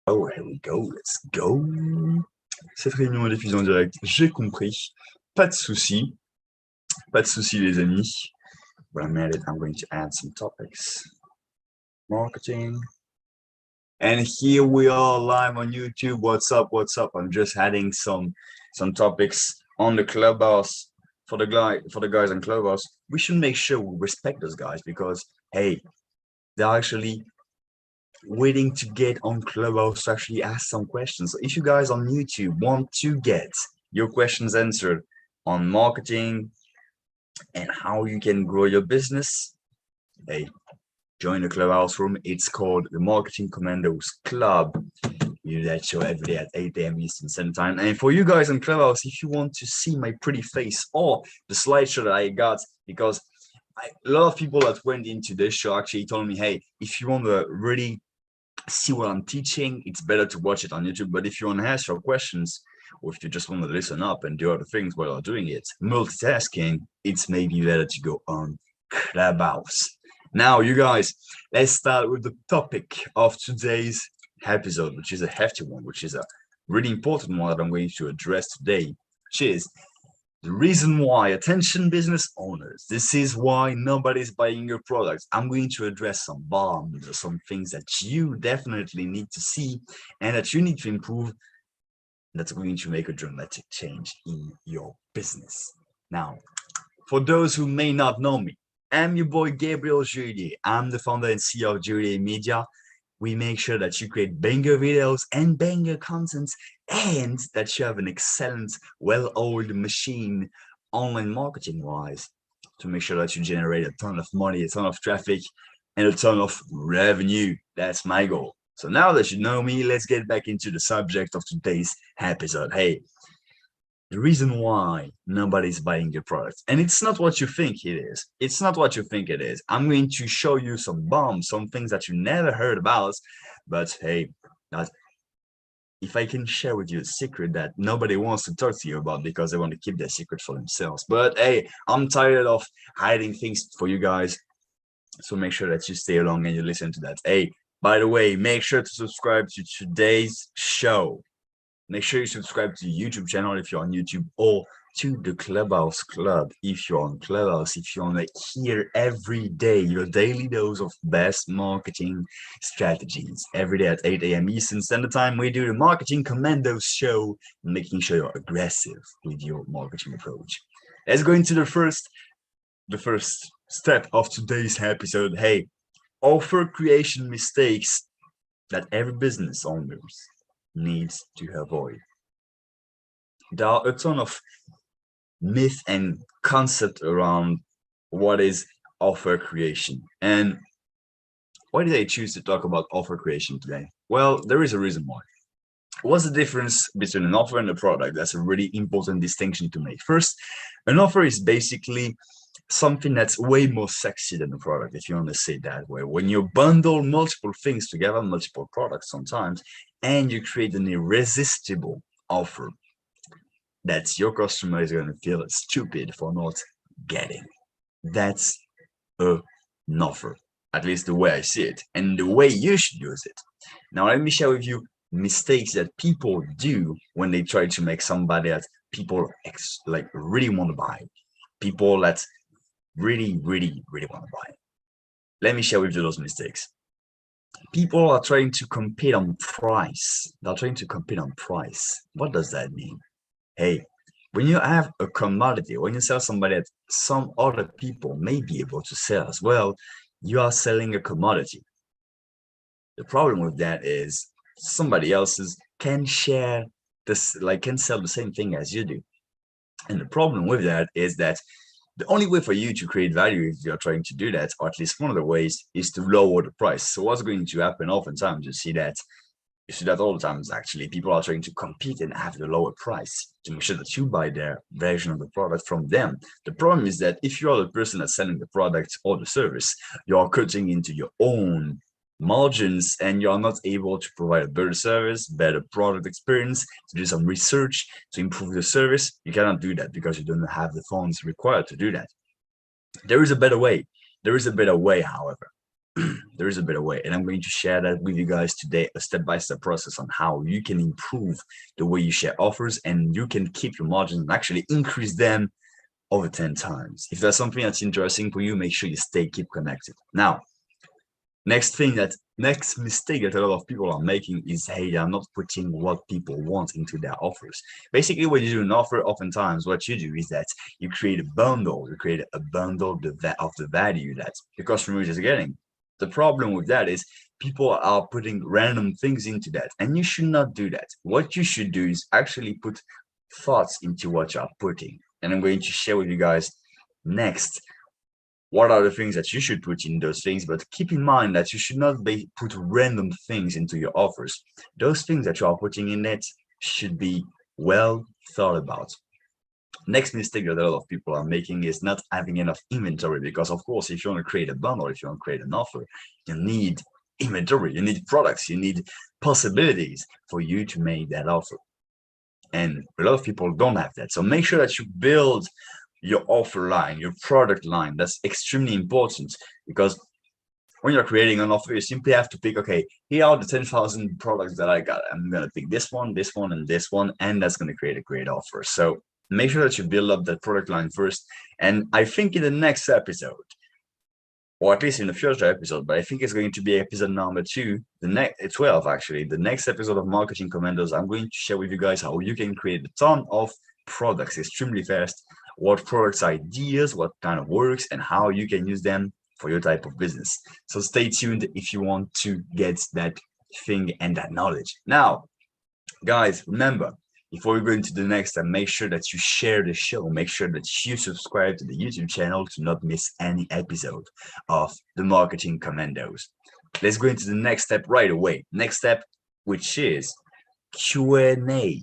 Oh, here we go, let's go. Cette réunion est diffusée en direct, j'ai compris. Pas de souci. Pas de souci, les amis. When I'm at it, I'm going to add some topics. Marketing. And here we are live on YouTube. What's up? What's up? I'm just adding some topics on the Clubhouse for the guys on Clubhouse. We should make sure we respect those guys because hey, they're actually waiting to get on Clubhouse to actually ask some questions. So if you guys on YouTube want to get your questions answered on marketing and how you can grow your business, hey, join the Clubhouse room. It's called the Marketing Commandos Club. We do that show every day at 8 a.m. Eastern Standard Time. And for you guys on Clubhouse, if you want to see my pretty face or the slideshow that I got, because a lot of people that went into this show actually told me, hey, if you want to really see what I'm teaching, it's better to watch it on YouTube. But if you want to ask your questions, or if you just want to listen up and do other things while you're doing it, multitasking, it's maybe better to go on Clubhouse. Now, you guys, let's start with the topic of today's episode, which is a hefty one, which is a really important one that I'm going to address today, which is the reason why, attention business owners, this is why nobody's buying your products. I'm going to address some bombs or some things that you definitely need to see and that you need to improve. That's going to make a dramatic change in your business. Now, for those who may not know me, I'm your boy Gabriel. I'm the founder and CEO of Juliet Media. We make sure that you create banger videos and banger content and that you have an excellent, well-oiled machine online marketing wise to make sure that you generate a ton of money, a ton of traffic, and a ton of revenue. That's my goal. So now that you know me, let's get back into the subject of today's episode. Hey, the reason why nobody's buying your product, and it's not what you think it is. It's not what you think it is. I'm going to show you some bombs, some things that you never heard about, but hey, if I can share with you a secret that nobody wants to talk to you about because they want to keep their secret for themselves. But hey, I'm tired of hiding things for you guys, so make sure that you stay along and you listen to that. Hey, by the way, make sure to subscribe to today's show. Make sure you subscribe to the YouTube channel if you're on YouTube, or to the Clubhouse Club if you're on Clubhouse. If you want to hear every day your daily dose of best marketing strategies every day at 8 a.m. Eastern Standard Time, we do the Marketing Commandos show, making sure you're aggressive with your marketing approach. Let's go into the first step of today's episode. Hey, offer creation mistakes that every business owner needs to avoid. There are a ton of myth and concept around what is offer creation. And why did I choose to talk about offer creation today? Well, there is a reason why. What's the difference between an offer and a product? That's a really important distinction to make. First, an offer is basically something that's way more sexy than a product, if you want to say it that way. When you bundle multiple things together, multiple products sometimes, and you create an irresistible offer that your customer is going to feel stupid for not getting. That's an offer, at least the way I see it, and the way you should use it. Now, let me share with you mistakes that people do when they try to make somebody that people like really want to buy. People that really want to buy. Let me share with you those mistakes. People are trying to compete on price. They're trying to compete on price. What does that mean? Hey, when you have a commodity, when you sell somebody that some other people may be able to sell as well, you are selling a commodity. The problem with that is somebody else's can share this, like can sell the same thing as you do. And the problem with that is that the only way for you to create value if you're trying to do that, or at least one of the ways, is to lower the price. So what's going to happen oftentimes, you see that all the times actually, people are trying to compete and have the lower price to make sure that you buy their version of the product from them. The problem is that if you are the person that's selling the product or the service, you are cutting into your own margins and you're not able to provide a better service, better product experience, to do some research to improve the service. You cannot do that because you don't have the funds required to do that. There is a better way. There is a better way, however. there is a better way, and I'm going to share that with you guys today, a step-by-step process on how you can improve the way you share offers, and you can keep your margins and actually increase them over 10 times. If that's something that's interesting for you, make sure you keep connected. Now, next mistake that a lot of people are making is, hey, they're not putting what people want into their offers. Basically, when you do an offer, oftentimes what you do is that you create a bundle. You create a bundle of the value that the customer is getting. The problem with that is people are putting random things into that, and you should not do that. What you should do is actually put thoughts into what you are putting. And I'm going to share with you guys next what are the things that you should put in those things, but keep in mind that you should not put random things into your offers. Those things that you are putting in it should be well thought about. Next mistake that a lot of people are making is not having enough inventory, because of course, if you want to create a bundle, if you want to create an offer, you need inventory, you need products, you need possibilities for you to make that offer. And a lot of people don't have that. So make sure that you build your offer line, your product line. That's extremely important, because when you're creating an offer, you simply have to pick, okay, here are the 10,000 products that I got. I'm going to pick this one, and this one, and that's going to create a great offer. So make sure that you build up that product line first. And I think in the next episode, or at least in the future episode, but I think it's going to be episode number 2, the next 12 actually, the next episode of Marketing Commandos, I'm going to share with you guys how you can create a ton of products extremely fast, what products ideas, what kind of works, and how you can use them for your type of business. So stay tuned if you want to get that thing and that knowledge. Now, guys, remember, before we go into the next step, make sure that you share the show. Make sure that you subscribe to the YouTube channel to not miss any episode of the Marketing Commandos. Let's go into the next step right away. Next step, which is Q&A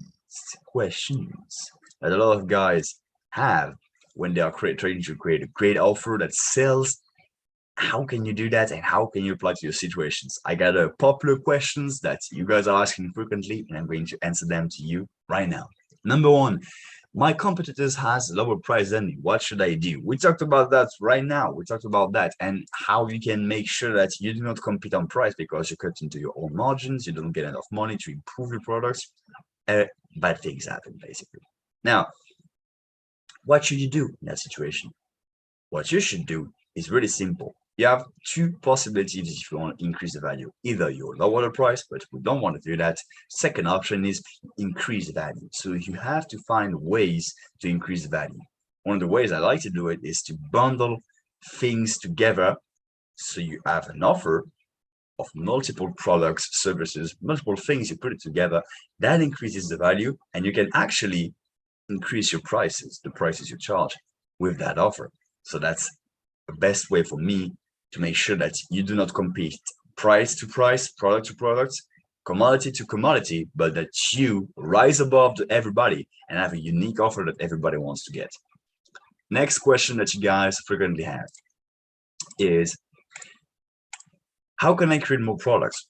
questions that a lot of guys have when they are trying to create a great offer that sells. How can you do that, and how can you apply to your situations? I got a popular questions that you guys are asking frequently, and I'm going to answer them to you right now. Number 1, my competitors has lower price than me. What should I do? We talked about that right now. We talked about that and how you can make sure that you do not compete on price, because you cut into your own margins. You don't get enough money to improve your products. Bad things happen, basically. Now, what should you do in that situation? What you should do is really simple. You have 2 possibilities if you want to increase the value. Either you lower the price, but we don't want to do that. Second option is increase the value. So you have to find ways to increase the value. One of the ways I like to do it is to bundle things together. So you have an offer of multiple products, services, multiple things, you put it together. That increases the value, and you can actually increase your prices, the prices you charge with that offer. So that's the best way for me to make sure that you do not compete price to price, product to product, commodity to commodity, but that you rise above everybody and have a unique offer that everybody wants to get. Next question that you guys frequently have is, how can I create more products?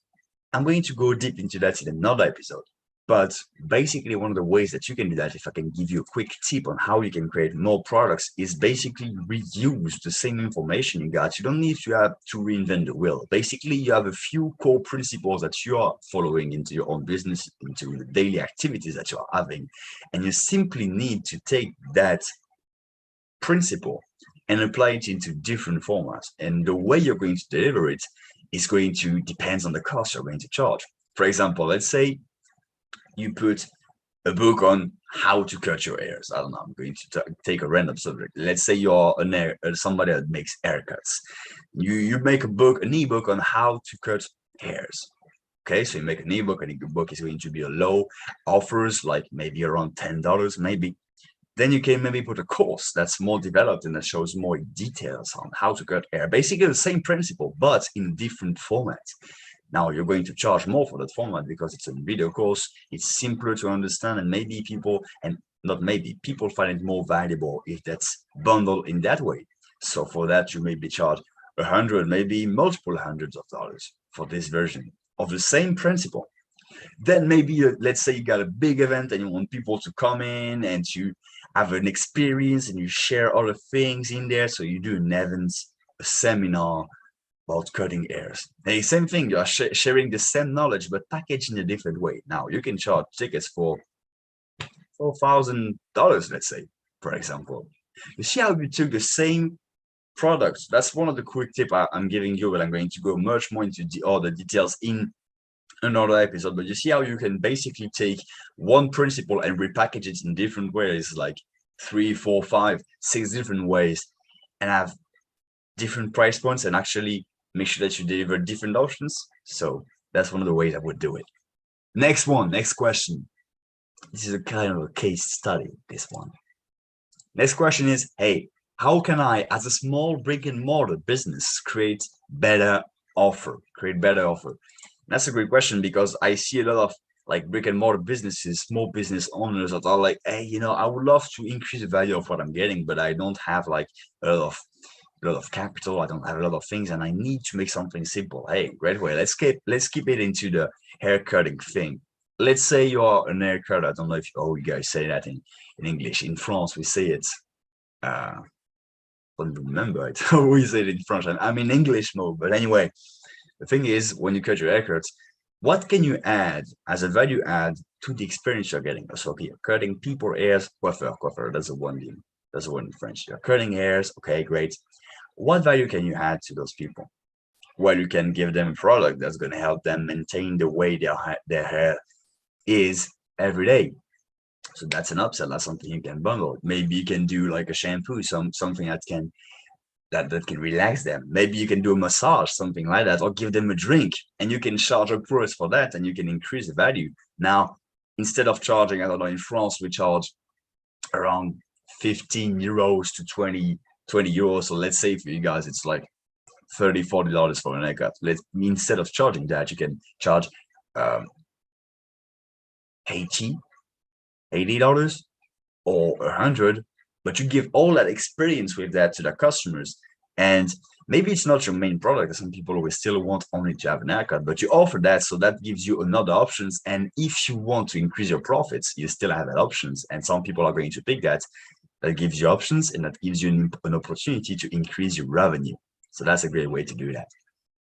I'm going to go deep into that in another episode. But basically, one of the ways that you can do that, if I can give you a quick tip on how you can create more products, is basically reuse the same information you got. You don't need to have to reinvent the wheel. Basically, you have a few core principles that you are following into your own business, into the daily activities that you are having. And you simply need to take that principle and apply it into different formats. And the way you're going to deliver it is going to depend on the cost you're going to charge. For example, let's say you put a book on how to cut your hairs. I don't know, I'm going to take a random subject. Let's say you're somebody that makes haircuts. You make an ebook on how to cut hairs. Okay, so you make an ebook, and the book is going to be a low offers, like maybe around $10, maybe. Then you can maybe put a course that's more developed and that shows more details on how to cut hair. Basically the same principle, but in different formats. Now you're going to charge more for that format because it's a video course. It's simpler to understand, and maybe people find it more valuable if that's bundled in that way. So for that, you maybe charge 100, maybe multiple hundreds of dollars for this version of the same principle. Then maybe let's say you got a big event and you want people to come in and you have an experience and you share all the things in there. So you do an event, a seminar, about cutting hairs. Hey, same thing, you are sharing the same knowledge, but packaged in a different way. Now, you can charge tickets for $4,000, let's say, for example. You see how you took the same products? That's one of the quick tips I'm giving you, but I'm going to go much more into all the details in another episode. But you see how you can basically take one principle and repackage it in different ways, like 3, 4, 5, 6 different ways, and have different price points and actually make sure that you deliver different options. So that's one of the ways I would do it. Next question. This is a kind of a case study, this one. Next question is, hey, how can I, as a small brick and mortar business, create better offer? That's a great question, because I see a lot of like brick and mortar businesses, small business owners that are like, hey, I would love to increase the value of what I'm getting, but I don't have like a lot of capital. I don't have a lot of things, and I need to make something simple. Hey, great way. Let's keep it into the hair cutting thing. Let's say you are an hair cutter. I don't know if you guys say that in English. In France, we say it. I don't remember it. We say it in French. I'm in English mode, but anyway, the thing is, when you cut your haircuts, what can you add as a value add to the experience you're getting? So here, cutting people hairs, coiffeur. That's the one name. That's the one in French. You're cutting hairs. Okay, great. What value can you add to those people? Well, you can give them a product that's going to help them maintain the way their hair is every day. So that's an upsell. That's something you can bundle. Maybe you can do like a shampoo, something that can relax them. Maybe you can do a massage, something like that, or give them a drink, and you can charge a price for that, and you can increase the value. Now, instead of charging, I don't know, in France we charge around 15 euros to 20 euros. So let's say for you guys it's like $30-40 for an haircut. Instead of charging that, you can charge $80 or $100, but you give all that experience with that to the customers. And maybe it's not your main product. Some people will still want only to have an haircut, but you offer that, so that gives you another options. And if you want to increase your profits, you still have that options. And some people are going to pick that. That gives you options, and that gives you an opportunity to increase your revenue. So that's a great way to do that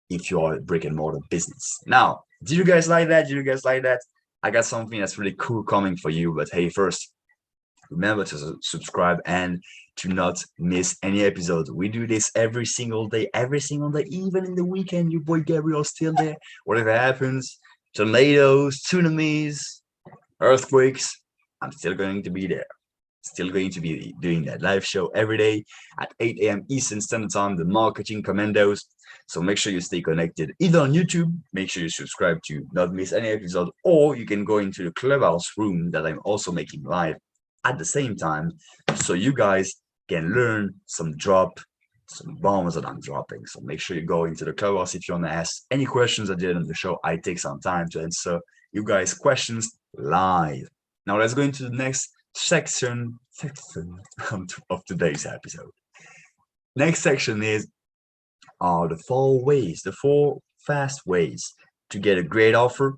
if you are a brick and mortar business. Now, do you guys like that? I got something that's really cool coming for you. But hey, first, remember to subscribe and to not miss any episode. We do this every single day, even in the weekend. Your boy Gabriel is still there. Whatever happens, tornadoes, tsunamis, earthquakes, I'm still going to be there. Still going to be doing that live show every day at 8 a.m. Eastern Standard Time, the Marketing Commandos. So make sure you stay connected either on YouTube. Make sure you subscribe to not miss any episode, or you can go into the Clubhouse room that I'm also making live at the same time, so you guys can learn some bombs that I'm dropping. So make sure you go into the Clubhouse if you want to ask any questions at the end of the show. I take some time to answer you guys' questions live. Now let's go into the next section of today's episode. Next section is the four fast ways to get a great offer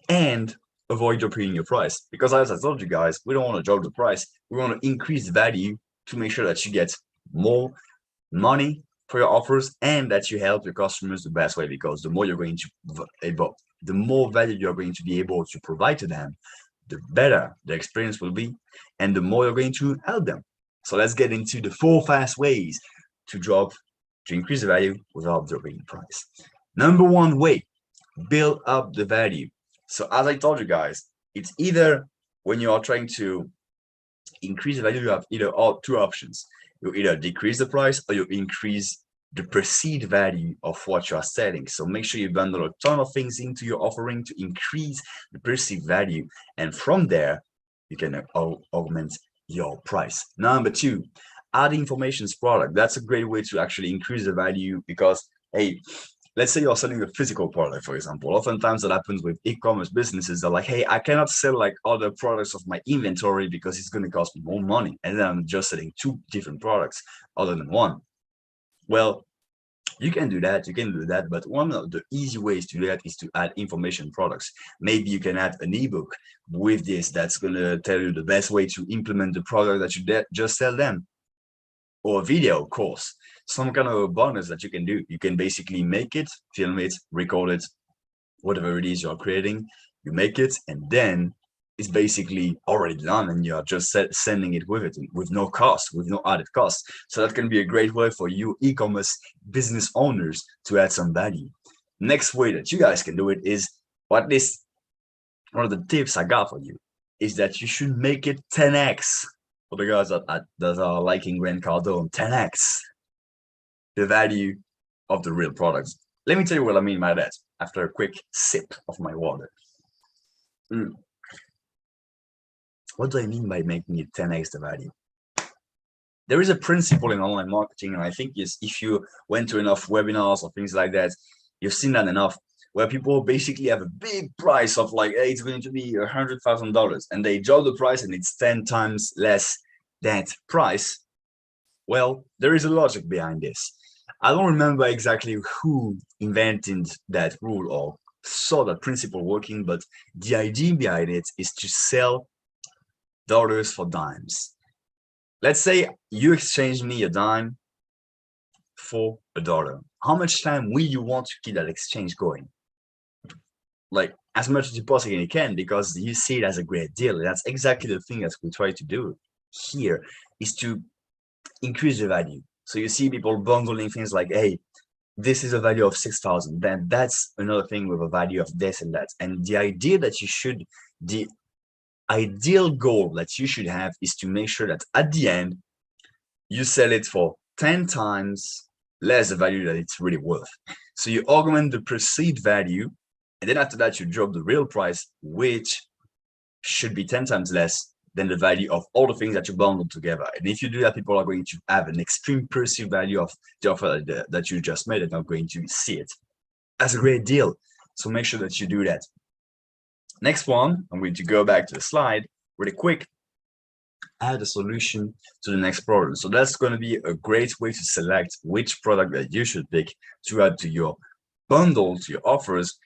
and avoid dropping your price. Because as I told you guys, we don't want to drop the price. We want to increase the value to make sure that you get more money for your offers and that you help your customers the best way. Because the more the more value you're going to be able to provide to them, the better the experience will be, and the more you're going to help them. So let's get into the 4 fast ways to increase the value without dropping the price. Number 1 way, build up the value. So as I told you guys, it's either when you are trying to increase the value, you have either 2 options. You either decrease the price or you increase the perceived value of what you are selling. So make sure you bundle a ton of things into your offering to increase the perceived value. And from there, you can augment your price. Number 2, add information's product. That's a great way to actually increase the value, because, hey, let's say you're selling a physical product, for example. Oftentimes that happens with e-commerce businesses. They're like, hey, I cannot sell like other products of my inventory because it's going to cost me more money. And then I'm just selling 2 different products other than one. Well, you can do that, but one of the easy ways to do that is to add information products. Maybe you can add an ebook with this that's going to tell you the best way to implement the product that you just sell them. or a video course, some kind of a bonus that you can do. You can basically make it, film it, record it, whatever it is you're creating, you make it, and then it's basically already done, and you're just sending it with no cost, with no added cost. So that can be a great way for you e-commerce business owners to add some value. Next way that you guys can do it is, or at least one of the tips I got for you, is that you should make it 10x. For the guys that are liking Grant Cardone, 10x the value of the real products. Let me tell you what I mean by that after a quick sip of my water. What do I mean by making it 10x the value? There is a principle in online marketing, and I think is if you went to enough webinars or things like that, you've seen that enough, where people basically have a big price of like, hey, it's going to be $100,000, and they drop the price and it's 10 times less that price. Well, there is a logic behind this. I don't remember exactly who invented that rule or saw that principle working, but the idea behind it is to sell dollars for dimes. Let's say you exchange me a dime for $1. How much time will you want to keep that exchange going? Like as much as you possibly can, because you see it as a great deal. That's exactly the thing that we try to do here, is to increase the value. So you see people bundling things like, hey, this is a value of 6,000, then that's another thing with a value of this and that. And the idea that you should, the ideal goal that you should have is to make sure that at the end, you sell it for 10 times less the value that it's really worth. So you augment the perceived value, and then after that, you drop the real price, which should be 10 times less than the value of all the things that you bundled together. And if you do that, people are going to have an extreme perceived value of the offer that you just made, and are going to see it as a great deal. So make sure that you do that. Next one, I'm going to go back to the slide really quick. Add a solution to the next problem. So that's going to be a great way to select which product that you should pick to add to your bundle, to your offers.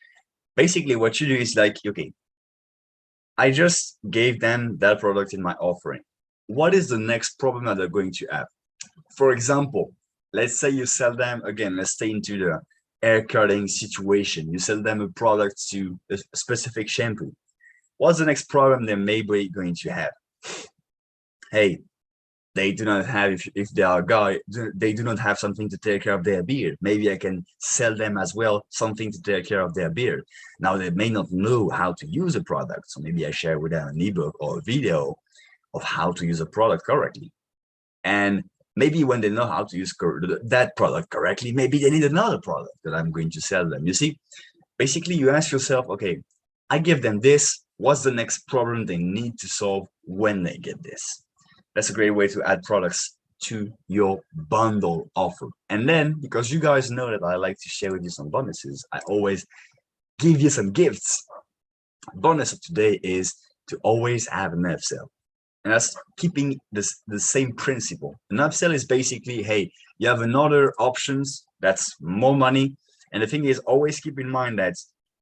Basically, what you do is like, okay, I just gave them that product in my offering. What is the next problem that they're going to have? For example, let's say you sell them, again, let's stay into the hair cutting situation. You sell them a product to a specific shampoo. What's the next problem they may be going to have? Hey, they do not have, if they are a guy, they do not have something to take care of their beard. Maybe I can sell them as well something to take care of their beard. Now, they may not know how to use a product, so maybe I share with them an ebook or a video of how to use a product correctly. And maybe when they know how to use that product correctly, maybe they need another product that I'm going to sell them. You see, basically you ask yourself, okay, I give them this, what's the next problem they need to solve when they get this? That's a great way to add products to your bundle offer. And then, because you guys know that I like to share with you some bonuses, I always give you some gifts. Bonus of today is to always have an upsell. And that's keeping the same principle. An upsell is basically, hey, you have another options that's more money. And the thing is, always keep in mind that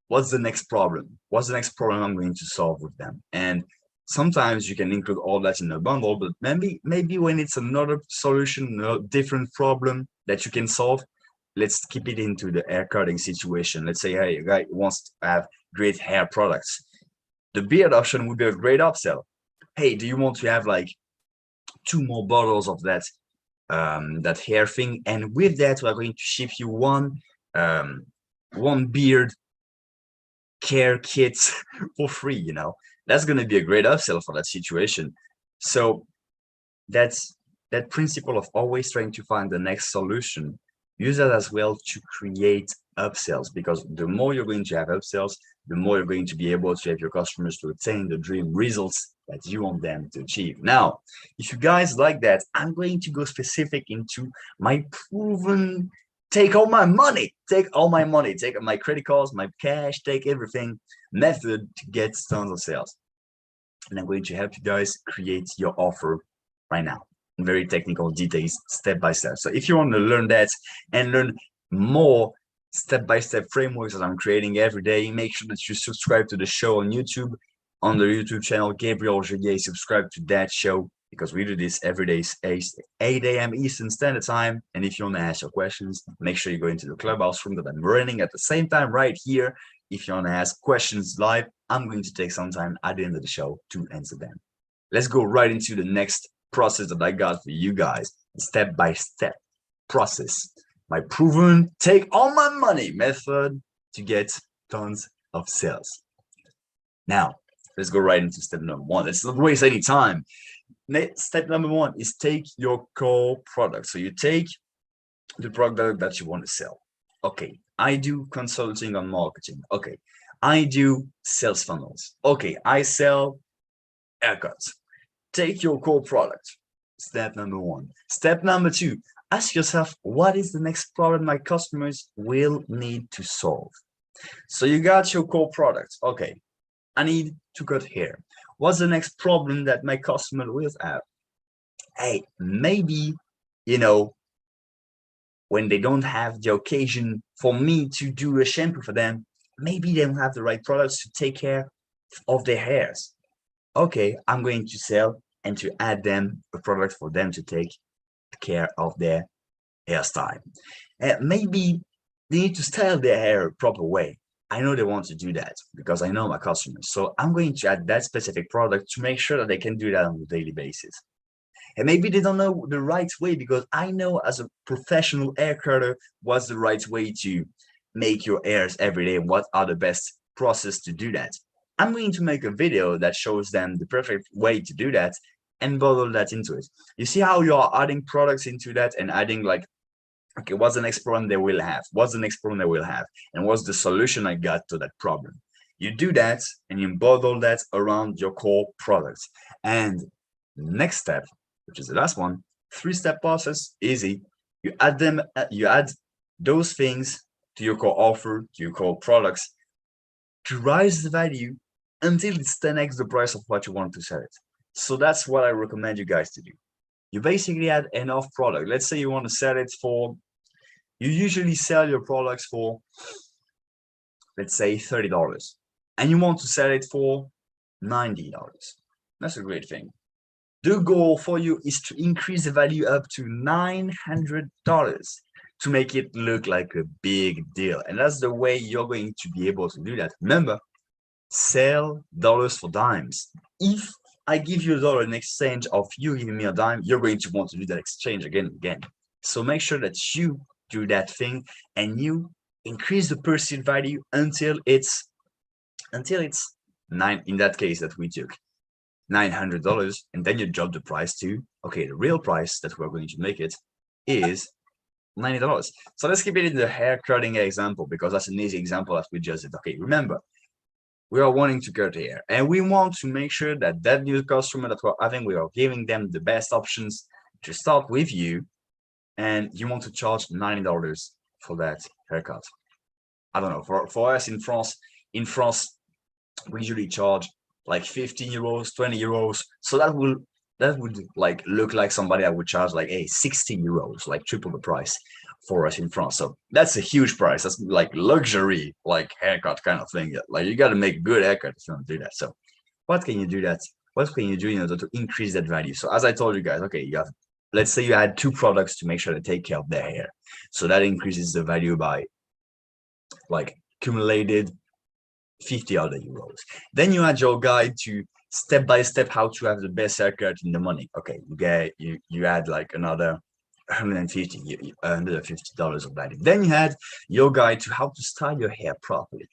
what's the next problem? What's the next problem I'm going to solve with them? And sometimes you can include all that in a bundle, but maybe when it's another solution, a different problem that you can solve, let's keep it into the hair cutting situation. Let's say, hey, a guy wants to have great hair products. The beard option would be a great upsell. Hey, do you want to have like 2 more bottles of that that hair thing? And with that, we're going to ship you one beard care kit for free, you know. That's going to be a great upsell for that situation. So that's that principle of always trying to find the next solution. Use that as well to create upsells, because the more you're going to have upsells, the more you're going to be able to have your customers to attain the dream results that you want them to achieve. Now, if you guys like that, I'm going to go specific into my proven take all my money, take my credit cards, my cash, take everything method to get tons of sales. And I'm going to help you guys create your offer right now in very technical details, step by step. So if you want to learn that and learn more step-by-step frameworks that I'm creating every day, make sure that you subscribe to the show on YouTube, on the YouTube channel, Gabriel Julier. Subscribe to that show. because we do this every day, 8 a.m. Eastern Standard Time. And if you want to ask your questions, make sure you go into the Clubhouse room that I'm running at the same time right here. If you want to ask questions live, I'm going to take some time at the end of the show to answer them. Let's go right into the next process that I got for you guys, step-by-step process. My proven take all my money method to get tons of sales. Now, let's go right into step number one. Let's not waste any time. Step number one is take your core product. So you take the product that you want to sell. Okay, I do consulting on marketing. Okay, I do sales funnels. Okay, I sell haircuts. Take your core product. Step number one. Step number two, ask yourself, what is the next problem my customers will need to solve? So you got your core product. Okay, I need to cut hair. What's the next problem that my customer will have? Hey, maybe, when they don't have the occasion for me to do a shampoo for them, maybe they don't have the right products to take care of their hairs. Okay, I'm going to sell and to add them a product for them to take care of their hairstyle. Maybe they need to style their hair a proper way. I know they want to do that because I know my customers. So I'm going to add that specific product to make sure that they can do that on a daily basis. And maybe they don't know the right way, because I know as a professional hair cutter what's the right way to make your hairs every day, what are the best process to do that. I'm going to make a video that shows them the perfect way to do that and bundle that into it. You see how you are adding products into that and adding like, okay, what's the next problem they will have? What's the next problem they will have? And what's the solution I got to that problem? You do that and you bundle that around your core products. And next step, which is the last one, 3-step process, easy. You add those things to your core offer, to your core products, to raise the value until it's 10x the price of what you want to sell it. So that's what I recommend you guys to do. You basically add enough product. Let's say you want to sell it for, you usually sell your products for, let's say $30, and you want to sell it for $90. That's a great thing. The goal for you is to increase the value up to $900 to make it look like a big deal. And that's the way you're going to be able to do that. Remember, sell dollars for dimes. If I give you $1 in exchange of you giving me a dime, you're going to want to do that exchange again and again. So make sure that you do that thing and you increase the perceived value until it's nine, in that case that we took $900, and then you drop the price to, okay, the real price that we're going to make it is $90. So let's keep it in the hair cutting example, because that's an easy example that we just did. Okay, remember, we are wanting to cut hair and we want to make sure that that new customer that we're having, we are giving them the best options to start with you, and you want to charge $90 for that haircut. I don't know, for us in France, we usually charge like 15 euros, 20 euros. So that would like look like somebody that would charge like 60 euros, like triple the price for us in France. So that's a huge price. That's like luxury, like haircut kind of thing. Like you got to make a good haircut if you want to do that. So what can you do that? What can you do in order to increase that value? So as I told you guys, okay, you have, let's say you add 2 products to make sure they take care of their hair. So that increases the value by like accumulated 50 other euros. Then you add your guide to step by step how to have the best haircut in the money. Okay, you add like another $150 of value. Then you add your guide to how to style your hair properly.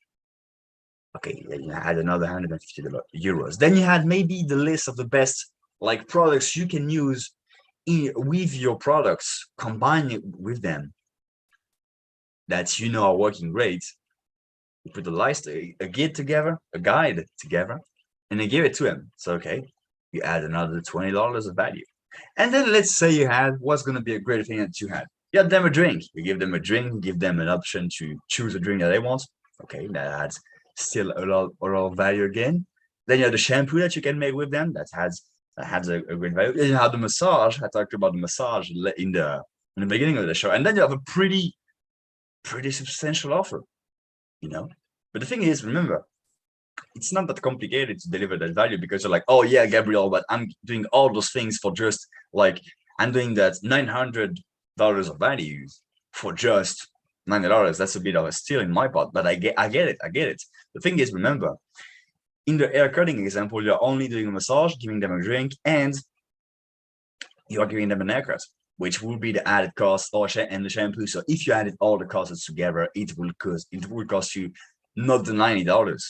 Okay, then you add another 150 euros. Then you had maybe the list of the best like products you can use with your products, combine it with them that you know are working great. You put the list, a guide together, and then give it to him. So okay, you add another $20 of value. And then let's say you had, what's going to be a great thing that you had? You had them a drink. You give them a drink, give them an option to choose a drink that they want. Okay, that adds still a lot of value again. Then you have the shampoo that you can make with them that has a great value. Then you have the massage. I talked about the massage in the beginning of the show. And then you have a pretty substantial offer, you know. But the thing is, remember, it's not that complicated to deliver that value, because you're like, oh yeah, Gabriel, but I'm doing all those things for just like, I'm doing that $900 of value for just $90. That's a bit of a steal in my part, but I get it. The thing is, remember, in the haircutting example, you're only doing a massage, giving them a drink, and you are giving them an haircut, which will be the added cost and the shampoo. So if you added all the costs together, it will cost you not the $90.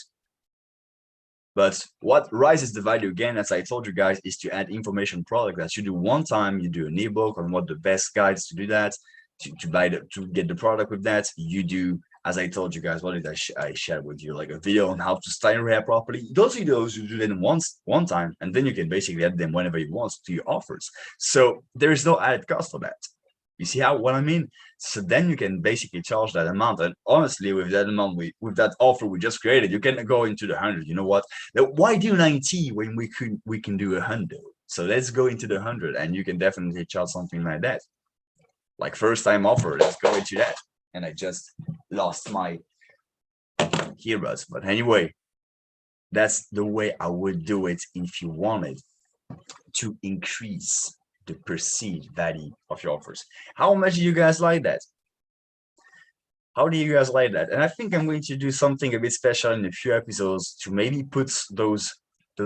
But what rises the value again, as I told you guys, is to add information product that you do one time. You do an ebook on what the best guides to do that, to get the product with that. You do, as I told you guys, what did I share with you, like a video on how to style your hair properly. Those videos you do them one time, and then you can basically add them whenever you want to your offers. So there is no added cost for that. You see what I mean? So then you can basically charge that amount. And honestly, with that amount, with that offer we just created, you can go into the 100. You know what? Now, why do 90 when we can do 100? So let's go into the 100, and you can definitely charge something like that. Like first time offer, let's go into that. And I just lost my heroes. But anyway, that's the way I would do it if you wanted to increase the perceived value of your offers. How much do you guys like that? How do you guys like that? And I think I'm going to do something a bit special in a few episodes to maybe put those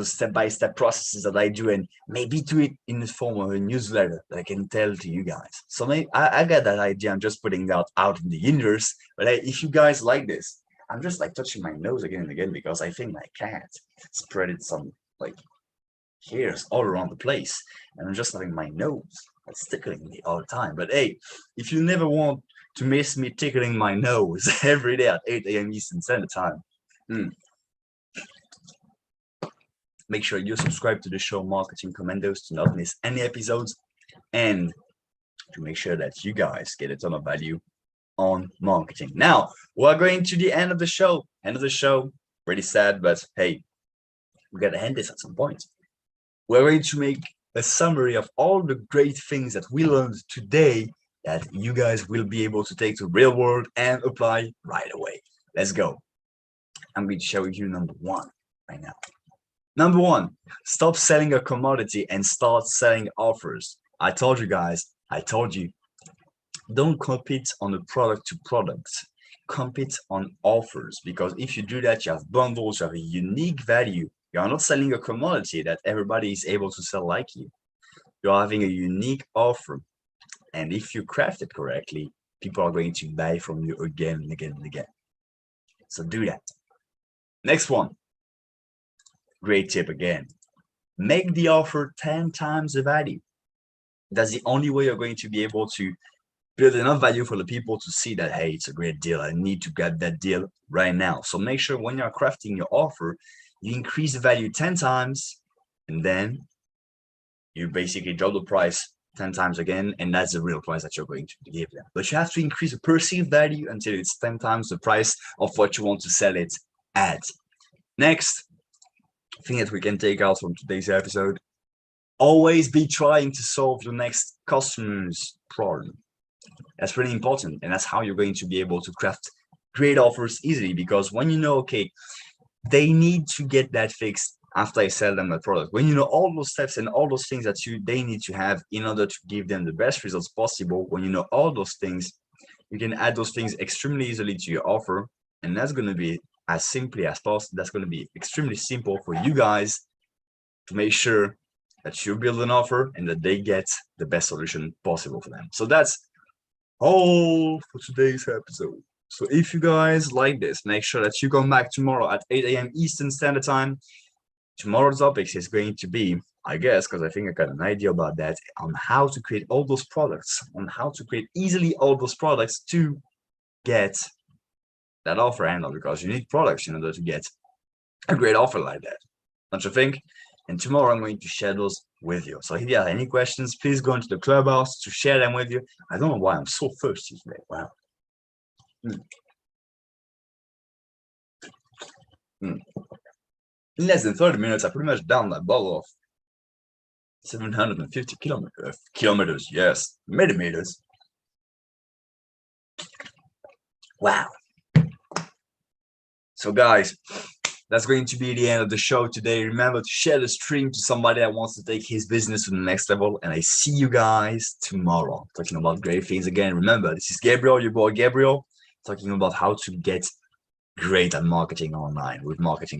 step-by-step processes that I do, and maybe do it in the form of a newsletter that I can tell to you guys. So maybe I got that idea. I'm just putting that out in the universe. But if you guys like this, I'm just like touching my nose again and again, because I think my cat spreaded some like hairs all around the place, and I'm just having my nose that's tickling me all the time. But hey, if you never want to miss me tickling my nose every day at 8 a.m. Eastern Standard Time, make sure you subscribe to the show Marketing Commandos to not miss any episodes, and to make sure that you guys get a ton of value on marketing. Now we're going to the end of the show. Pretty sad, but hey, we gotta end this at some point. We're going to make a summary of all the great things that we learned today that you guys will be able to take to real world and apply right away. Let's go. I'm going to show you number one right now. Number one, stop selling a commodity and start selling offers. I told you guys, don't compete on a product to product. Compete on offers, because if you do that, you have bundles, you have a unique value. You are not selling a commodity that everybody is able to sell like you. You're having a unique offer. And if you craft it correctly, people are going to buy from you again and again and again. So do that. Next one. Great tip again. Make the offer 10 times the value. That's the only way you're going to be able to build enough value for the people to see that, hey, it's a great deal. I need to get that deal right now. So make sure when you're crafting your offer, you increase the value 10 times, and then you basically drop the price 10 times again, and that's the real price that you're going to give them. But you have to increase the perceived value until it's 10 times the price of what you want to sell it at. Next thing that we can take out from today's episode: always be trying to solve the next customer's problem. That's really important, and that's how you're going to be able to craft great offers easily, because when you know, okay, they need to get that fixed after I sell them the product. When you know all those steps and all those things that they need to have in order to give them the best results possible, when you know all those things, you can add those things extremely easily to your offer, and that's going to be as simply as possible. That's going to be extremely simple for you guys to make sure that you build an offer and that they get the best solution possible for them. So that's all for today's episode. So if you guys like this, make sure that you come back tomorrow at 8 a.m. Eastern Standard Time. Tomorrow's topic is going to be, I guess, because I think I got an idea about that, on how to create all those products, on how to create easily all those products to get that offer handled, because you need products in order to get a great offer like that. Don't you think? And tomorrow I'm going to share those with you. So if you have any questions, please go into the clubhouse to share them with you. I don't know why I'm so thirsty today. Wow. In less than 30 minutes, I pretty much downed that bottle of 750 kilometers, yes, millimeters. Wow. So guys, that's going to be the end of the show today. Remember to share the stream to somebody that wants to take his business to the next level. And I see you guys tomorrow talking about great things again. Remember, this is Gabriel, your boy Gabriel, talking about how to get great at marketing online with marketing.